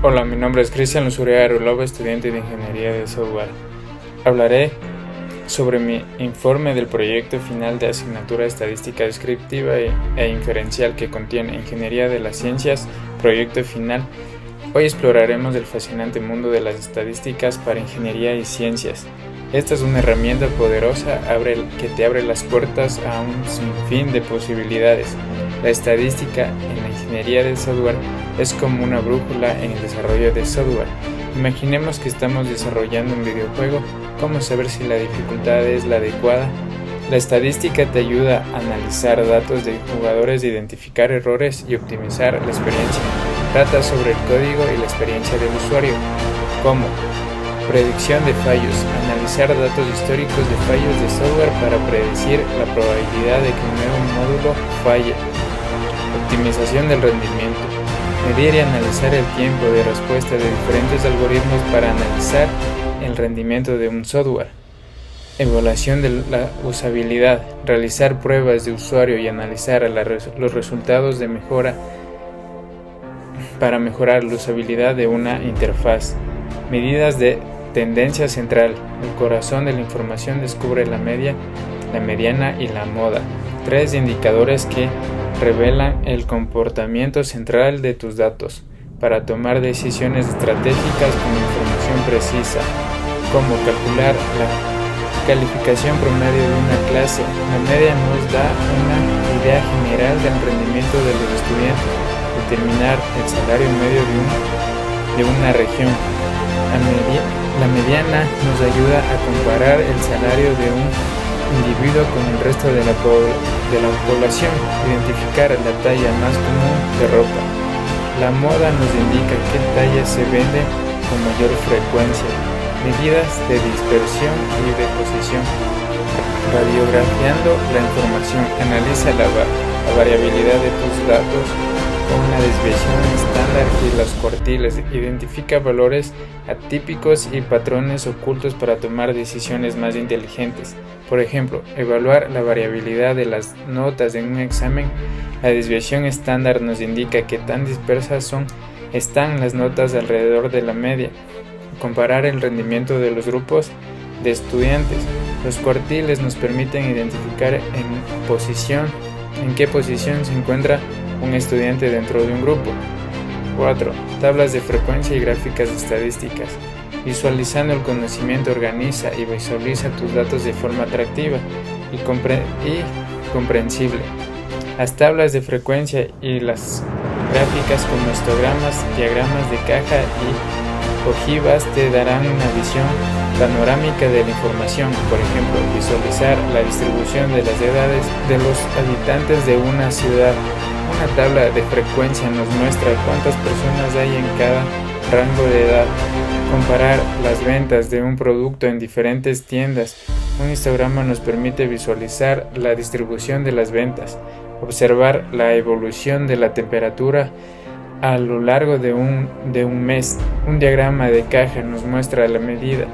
Hola, mi nombre es Cristian Luzuria Arulova, estudiante de Ingeniería de Software. Hablaré sobre mi informe del proyecto final de asignatura Estadística Descriptiva e Inferencial que contiene Ingeniería de las Ciencias, proyecto final. Hoy exploraremos el fascinante mundo de las estadísticas para ingeniería y ciencias. Esta es una herramienta poderosa que te abre las puertas a un sinfín de posibilidades. La estadística en la ingeniería de software es como una brújula en el desarrollo de software. Imaginemos que estamos desarrollando un videojuego. ¿Cómo saber si la dificultad es la adecuada? La estadística te ayuda a analizar datos de jugadores, identificar errores y optimizar la experiencia. Trata sobre el código y la experiencia del usuario. ¿Cómo? Predicción de fallos. Analizar datos históricos de fallos de software para predecir la probabilidad de que un nuevo módulo falle. Optimización del rendimiento. Medir y analizar el tiempo de respuesta de diferentes algoritmos para analizar el rendimiento de un software. Evaluación de la usabilidad. Realizar pruebas de usuario y analizar los resultados de mejora para mejorar la usabilidad de una interfaz. Medidas de tendencia central. El corazón de la información descubre la media, la mediana y la moda. 3 indicadores que revelan el comportamiento central de tus datos para tomar decisiones estratégicas con información precisa. Cómo calcular la calificación promedio de una clase. La media nos da una idea general del rendimiento de los estudiantes. Determinar el salario medio de una región. La mediana nos ayuda a comparar el salario de un individuo con el resto de la población. Identificar la talla más común de ropa. La moda nos indica qué talla se vende con mayor frecuencia. Medidas de dispersión y de posición. Radiografiando la información. Analiza la variabilidad de tus datos con la desviación estándar y los cuartiles. Identifica valores atípicos y patrones ocultos para tomar decisiones más inteligentes. Por ejemplo, evaluar la variabilidad de las notas en un examen. La desviación estándar nos indica qué tan dispersas están las notas alrededor de la media. Comparar el rendimiento de los grupos de estudiantes. Los cuartiles nos permiten identificar en qué posición se encuentra un estudiante dentro de un grupo. 4. Tablas de frecuencia y gráficas estadísticas. Visualizando el conocimiento, organiza y visualiza tus datos de forma atractiva y comprensible. Las tablas de frecuencia y las gráficas como histogramas, diagramas de caja y ojivas te darán una visión panorámica de la información. Por ejemplo, visualizar la distribución de las edades de los habitantes de una ciudad. Una tabla de frecuencia nos muestra cuántas personas hay en cada rango de edad. Comparar las ventas de un producto en diferentes tiendas. Un histograma nos permite visualizar la distribución de las ventas. Observar la evolución de la temperatura a lo largo de un mes. Un diagrama de caja nos muestra la medida,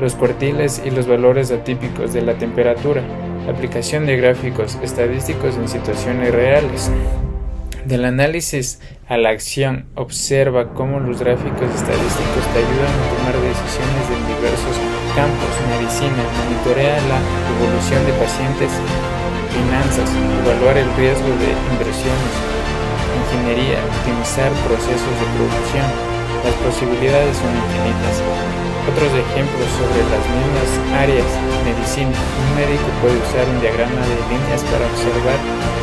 los cuartiles y los valores atípicos de la temperatura. Aplicación de gráficos estadísticos en situaciones reales. Del análisis a la acción, observa cómo los gráficos estadísticos te ayudan a tomar decisiones en diversos campos. Medicina, monitorea la evolución de pacientes. Finanzas, evaluar el riesgo de inversiones. Ingeniería, optimizar procesos de producción. Las posibilidades son infinitas. Otros ejemplos sobre las mismas áreas. Medicina, un médico puede usar un diagrama de líneas para observar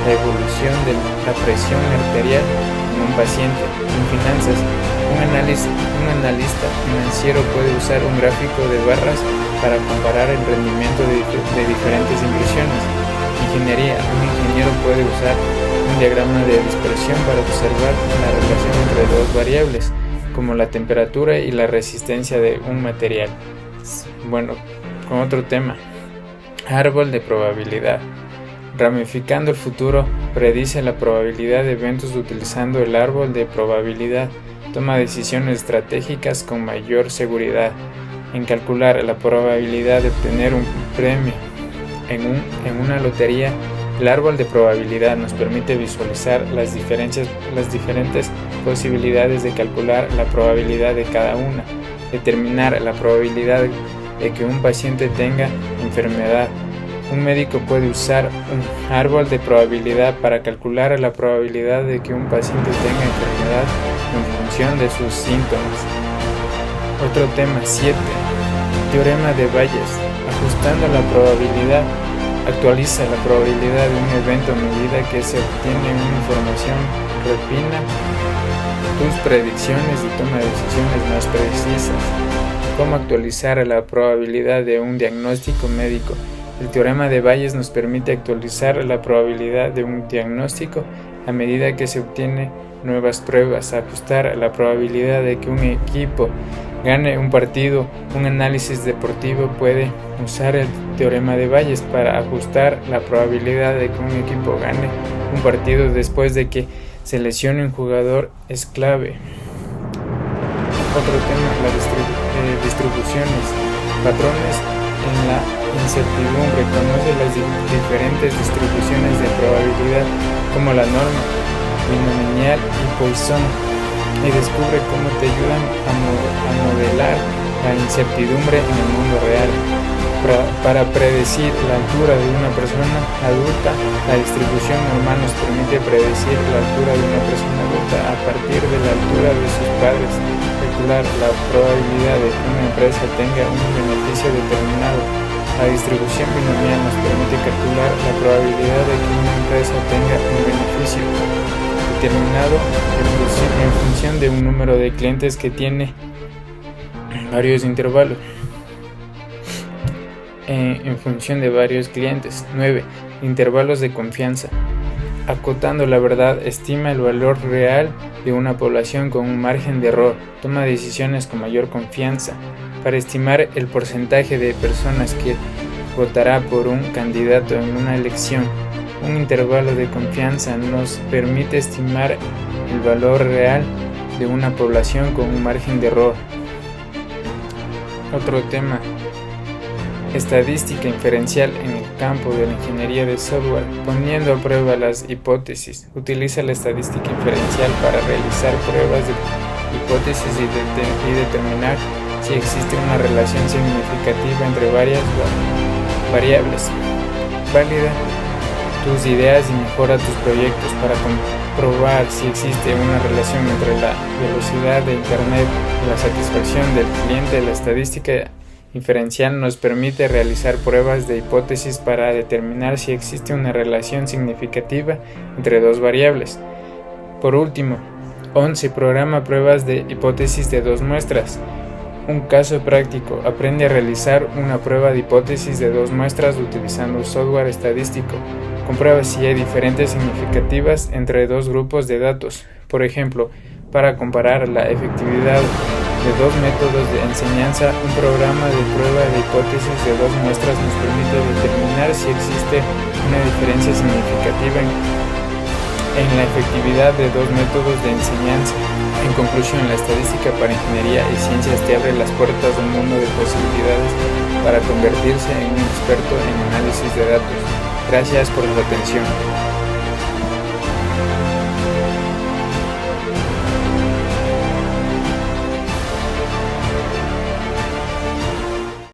la evolución de la presión arterial en un paciente. En finanzas, un analista financiero puede usar un gráfico de barras para comparar el rendimiento de diferentes inversiones. Ingeniería, un ingeniero puede usar un diagrama de dispersión para observar la relación entre dos variables, como la temperatura y la resistencia de un material. Bueno, con otro tema. Árbol de probabilidad. Ramificando el futuro, predice la probabilidad de eventos utilizando el árbol de probabilidad. Toma decisiones estratégicas con mayor seguridad. En calcular la probabilidad de obtener un premio en una lotería, El árbol de probabilidad nos permite visualizar las diferentes posibilidades de calcular la probabilidad de cada una, determinar la probabilidad de que un paciente tenga enfermedad. Un médico puede usar un árbol de probabilidad para calcular la probabilidad de que un paciente tenga enfermedad en función de sus síntomas. Otro tema 7. Teorema de Bayes. Ajustando la probabilidad, actualiza la probabilidad de un evento a medida que se obtiene una información, refina tus predicciones y toma decisiones más precisas. ¿Cómo actualizar la probabilidad de un diagnóstico médico? El teorema de Bayes nos permite actualizar la probabilidad de un diagnóstico a medida que se obtiene nuevas pruebas, ajustar la probabilidad de que un equipo gane un partido. Un análisis deportivo puede usar el teorema de Bayes para ajustar la probabilidad de que un equipo gane un partido después de que se lesione un jugador es clave. Otro tema, las distribuciones, patrones en la incertidumbre. Conoce las diferentes distribuciones de probabilidad como la norma, binomial y Poisson, y descubre cómo te ayudan a modelar la incertidumbre en el mundo real. Para predecir la altura de una persona adulta, la distribución normal nos permite predecir la altura de una persona adulta a partir de la altura de sus padres. Calcular la probabilidad de que una empresa tenga un beneficio determinado. La distribución binomial nos permite calcular la probabilidad de que una empresa tenga un beneficio determinado en función de un número de clientes que tiene varios intervalos. En función de varios clientes. 9. Intervalos de confianza. Acotando la verdad, estima el valor real de una población con un margen de error. Toma decisiones con mayor confianza. Para estimar el porcentaje de personas que votará por un candidato en una elección, un intervalo de confianza nos permite estimar el valor real de una población con un margen de error. Otro tema. Estadística inferencial en el campo de la ingeniería de software, poniendo a prueba las hipótesis. Utiliza la estadística inferencial para realizar pruebas de hipótesis y determinar si existe una relación significativa entre varias variables. Valida tus ideas y mejora tus proyectos para comprobar si existe una relación entre la velocidad de Internet y la satisfacción del cliente. La estadística inferencial nos permite realizar pruebas de hipótesis para determinar si existe una relación significativa entre dos variables. Por último, 11. Programa pruebas de hipótesis de dos muestras. Un caso práctico. Aprende a realizar una prueba de hipótesis de dos muestras utilizando un software estadístico. Comprueba si hay diferencias significativas entre dos grupos de datos. Por ejemplo, para comparar la efectividad de dos métodos de enseñanza, un programa de prueba de hipótesis de dos muestras nos permite determinar si existe una diferencia significativa en la efectividad de dos métodos de enseñanza. En conclusión, la estadística para ingeniería y ciencias te abre las puertas a un mundo de posibilidades para convertirse en un experto en análisis de datos. Gracias por su atención.